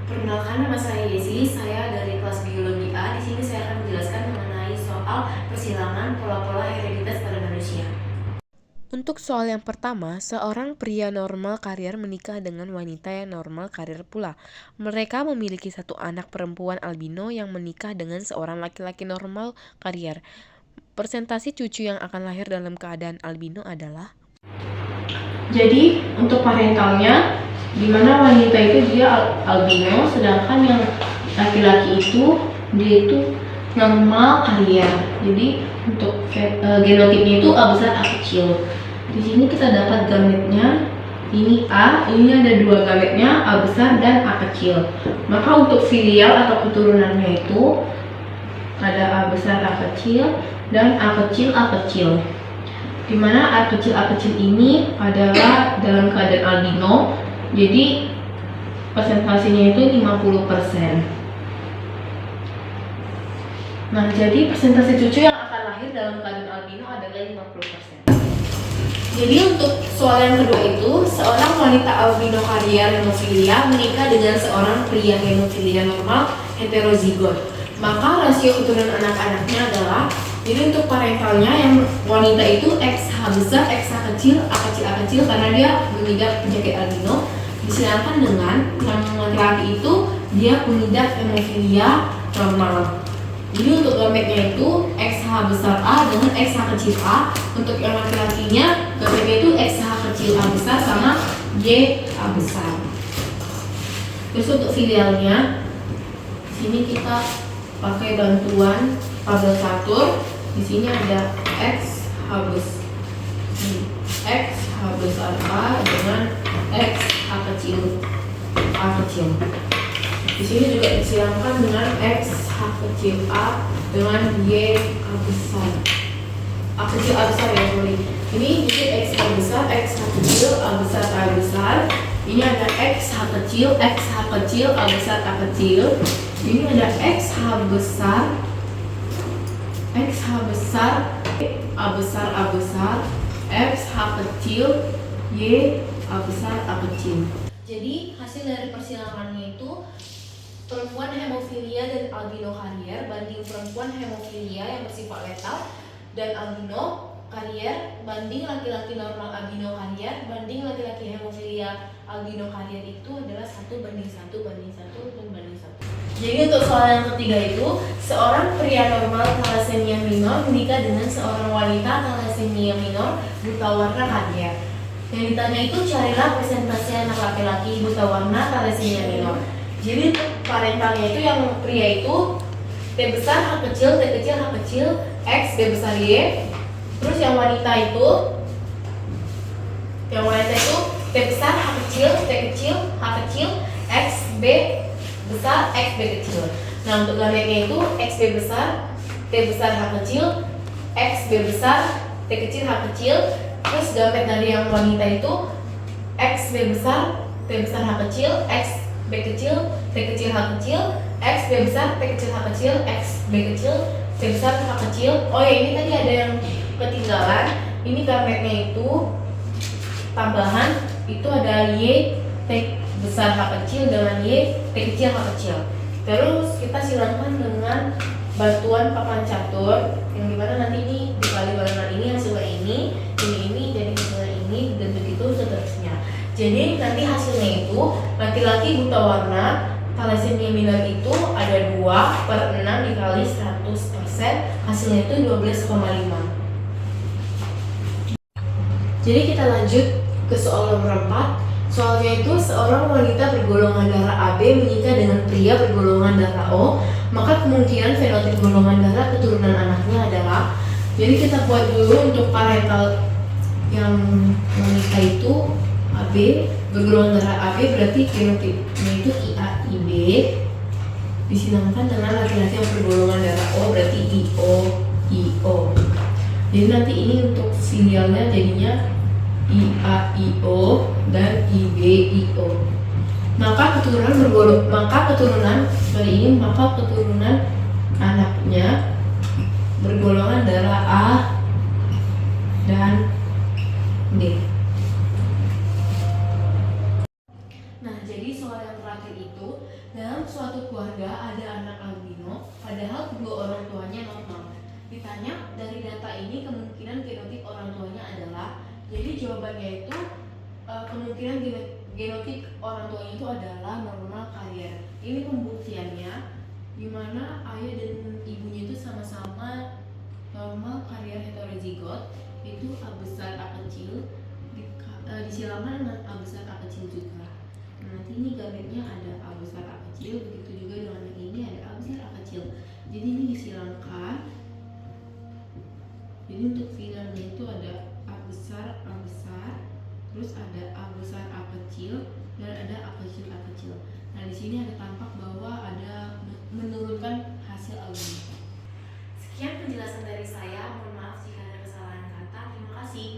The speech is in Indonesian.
Perkenalkan, nama saya Yesi, saya dari kelas biologi A. Di sini saya akan menjelaskan mengenai soal persilangan pola-pola hereditas pada manusia. Untuk soal yang pertama, seorang pria normal karier menikah dengan wanita yang normal karier pula. Mereka memiliki satu anak perempuan albino yang menikah dengan seorang laki-laki normal karier. Persentase cucu yang akan lahir dalam keadaan albino adalah. Jadi untuk parentalnya, di mana wanita itu dia albino, sedangkan yang laki-laki itu dia itu normal karier. Jadi untuk genotipnya itu A besar A kecil. Di sini kita dapat gametnya. Ini A, ini ada dua gametnya, A besar dan A kecil. Maka untuk filial atau keturunannya itu ada A besar A kecil dan A kecil A kecil. Dimana A kecil ini adalah dalam keadaan albino, jadi persentasenya itu 50%. Nah, jadi persentase cucu yang akan lahir dalam keadaan albino adalah 50%. Jadi untuk soal yang kedua itu, seorang wanita albino karier hemofilia menikah dengan seorang pria hemofilia normal heterozigot. Maka rasio keturunan anak-anaknya adalah, jadi untuk parentalnya yang wanita itu XH besar, XH kecil, A kecil, A kecil karena dia mengidap penyakit albino. Sedangkan dengan yang laki-laki itu dia mengidap hemofilia normal. Jadi untuk gametnya itu XH besar A dengan XH kecil A. Untuk yang laki-lakinya gametnya itu XH kecil A besar sama Y A besar. Terus untuk filialnya, sini kita pakai bantuan tabel catur. Di sini ada XH besar A dengan XH kecil A kecil. Di sini juga disilamkan dengan XH kecil A dengan Y A besar. A kecil A besar ya, sorry. Ini jadi XH besar, XH kecil, A besar, A besar. Ini ada XH kecil, XH kecil, A besar, A kecil. Ini ada XH besar, XH besar, A besar, A besar, XH kecil, Y A besar, A kecil. Jadi hasil dari persilangannya itu perempuan hemofilia dan albino karier banding perempuan hemofilia yang bersifat letal dan albino karier banding laki-laki normal albino karier banding laki-laki hemofilia albino karier itu adalah 1:1 banding 1 dan banding 1. Jadi untuk soal yang ketiga itu, seorang pria normal thalassemia minor menikah dengan seorang wanita thalassemia minor buta warna karier. Yang ditanya itu carilah persentase anak laki-laki buta warna thalassemia minor. Jadi untuk parentalnya itu yang pria itu T besar H kecil, T kecil, H kecil, X B besar Y. Terus yang wanita itu T besar H kecil, T kecil, H kecil, X B besar, X B kecil. Nah untuk gametnya itu X B besar, T besar H kecil, X B besar, T kecil, H kecil. Terus gamet dari yang wanita itu X B besar, T besar H kecil, X B kecil, T kecil, H kecil, X B besar, T kecil, H kecil, X B kecil, T besar, H kecil. Oh ya, ini tadi ada yang ketinggalan. Ini gametnya itu tambahan, itu ada Y T besar H kecil dengan Y T kecil, H kecil. Terus kita silakan dengan bantuan papan catur, yang dimana nanti ini dikali barengan ini hasilnya ini jadi hasilnya ini dan begitu seterusnya. Jadi nanti hasilnya itu laki-laki buta warna thalassemia minor itu ada 2/6 dikali 100%, hasilnya itu 12,5. Jadi kita lanjut ke soal nomor 4. Soalnya itu seorang wanita bergolongan darah AB menikah dengan pria bergolongan darah O, maka kemungkinan fenotip golongan darah keturunan anaknya adalah. Jadi kita buat dulu untuk parental yang wanita itu AB, bergolongan darah AB berarti fenotipnya itu IA IB disilangkan dengan laki-laki yang bergolongan darah O berarti IO IO. Jadi nanti ini untuk filialnya jadinya IA IO dan IB IO. Maka keturunan anaknya bergolongan darah A dan D. Nah, jadi soal yang terakhir itu itu dalam suatu keluarga ada anak albino, padahal kedua orang tuanya normal. Ditanya dari data ini kemungkinan genotip orang tuanya adalah, jadi jawabannya itu kemungkinan genotip orang tuanya itu adalah normal carrier. Ini pembuktiannya di mana ayah dan ibunya itu sama-sama normal carrier heterozigot, itu A besar A kecil disilamkan dengan A besar A kecil juga. Nanti ini gametnya ada A besar A kecil, begitu juga dengan yang ini ada A besar A kecil. Jadi ini disilamkan. Jadi untuk filenya itu ada A besar, terus ada A besar A kecil, dan ada A kecil A kecil. Nah di sini ada tampak bahwa ada menurunkan hasil albino. Sekian penjelasan dari saya. Mohon maaf jika ada kesalahan kata. Terima kasih.